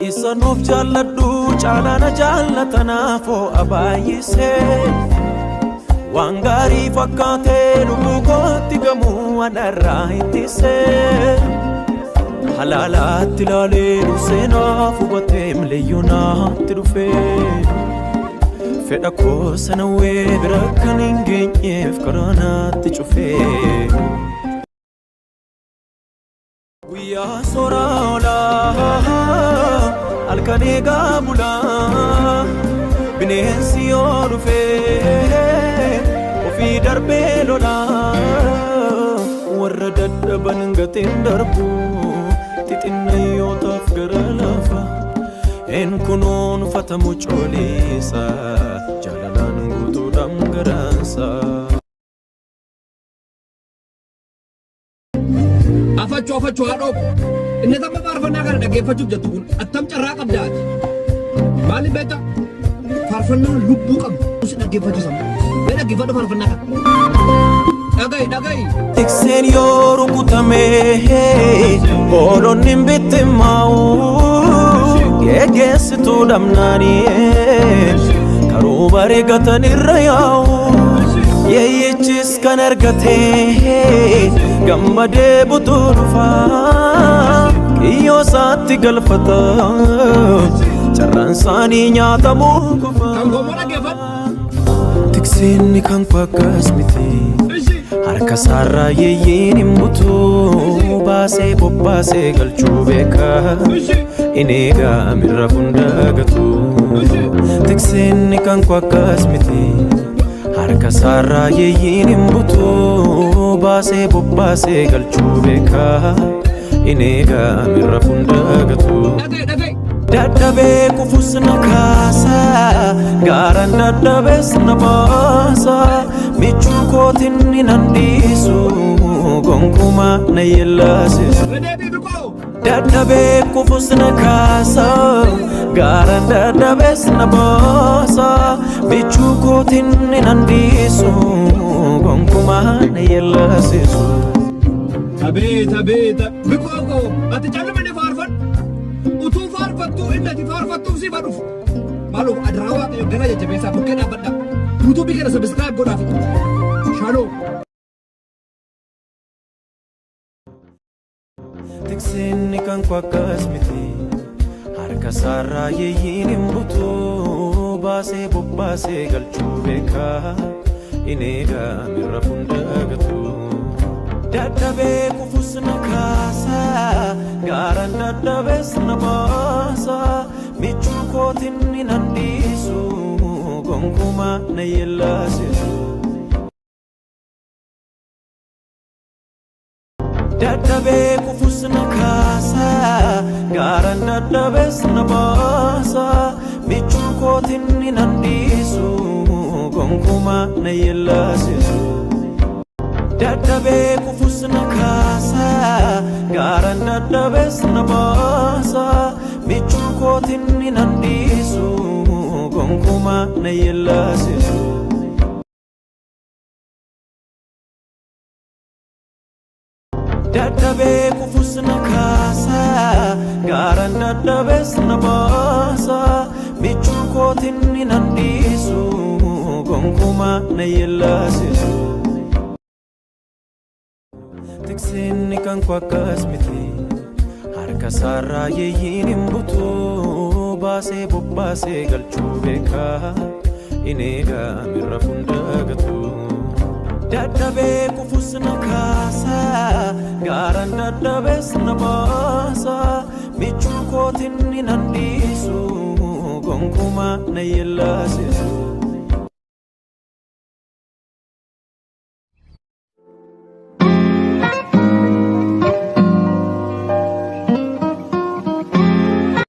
Isanuuf jaalladhu caalana jaallatanaafoo abaayisee waan gaarii fakkaatee lubbuu kootti gamuu anarraa ittisee halaalaatti ilaalee seenaaf hubatee mileeyyuu naatti dhufee fedha koo sanawwee bira kan hin geenyeef karaa naatti cufee guyyaa soraa oolaa alkanee gaabulaa bineensi yoo dhufee ofii darbee lolaa warra dadhaban gatiin darbu xixinnayootaaf gara lafa een kunuunfatamu cooliisa jaalalaan guutuudhaan garaansa. Afachu haadhoo inni tamma faarfannaa kana dhaggeeffachuuf jettu kun attam carraa qabdaati maaliif beektaa faarfannaan lubbuu qabdu si dhaggeeffachiisa mee dhaggeeffadhu faarfannaa kana dhaga'i tikseen yoo rukutamee hoolonni hin bittimmaa'u geggeessituu dhabnaanii karuu bareegatan irra yaa'u yeeyyichis kan argatee gammadee butuu dhufaa kiyyoo isaatti galfata carraan isaanii nyaatamuu kufa tikseenni kan fakkaas miti harka isaarraa yeeyyiin hin butuu baasee bobbaasee galchuu beeka inni gaamirra hunda gatu tikseenni kan fakkaas miti harka isaarraa yeeyyiin hin butuu baasee bobbaasee galchuu beeka inni gaamirra hunda gatu dadhabee kufus na kaasa gaaraan dadhabees na baasa michuu kootinni nan dhiisu gonkumaa na yellaasisu dadhabee kufus na kaasa gaaraan dadhabees na baasa michuu kootinni nan dhiisu gonkumaa na yellaasisu. Tabeeta bikoo ati caalumani faarfadhu utuu faarfattu inni ati faarfattuuf si badhuuf maaloo adiraa waaqayyo gara jajjabeessaa bukkee dhaabbadha yuutuubii kana sabiskiraayib godhaaf shaaloo. Tikseenni kan fakkaas miti harka isaarraa yeeyyiin hin butuu baasee bobbaasee galchuu beeka inni gaamirra hunda gatu dadhabee kufus na kaasa gaaraan dadhabees na baasa michuu kootinni nan dhiisu gonkumaa na yellaasisu dadhabee kufus na kaasa gaaraan dadhabees na baasa michuu kootinni nan dhiisu gonkumaa na yellaasisu dadhabee kufus na kaasa gaaraan dadhabees na baasa michuu kootinni nan dhiisu gonkumaa na yellaasisu dadhabee kufus na kaasa gaaraan dadhabees na baasa michuu kootinni nan dhiisu gonkumaa na yellaasisu tikseenni kan fakkaas miti harka isaarraa yeeyyiin hin butuu baasee bobbaasee galchuu beeka inni gaamirra hunda gatu dadhabee kufus na kaasa gaaraan dadhabees na baasa michuu kootinni nan dhiisu gonkumaa na yellaasisu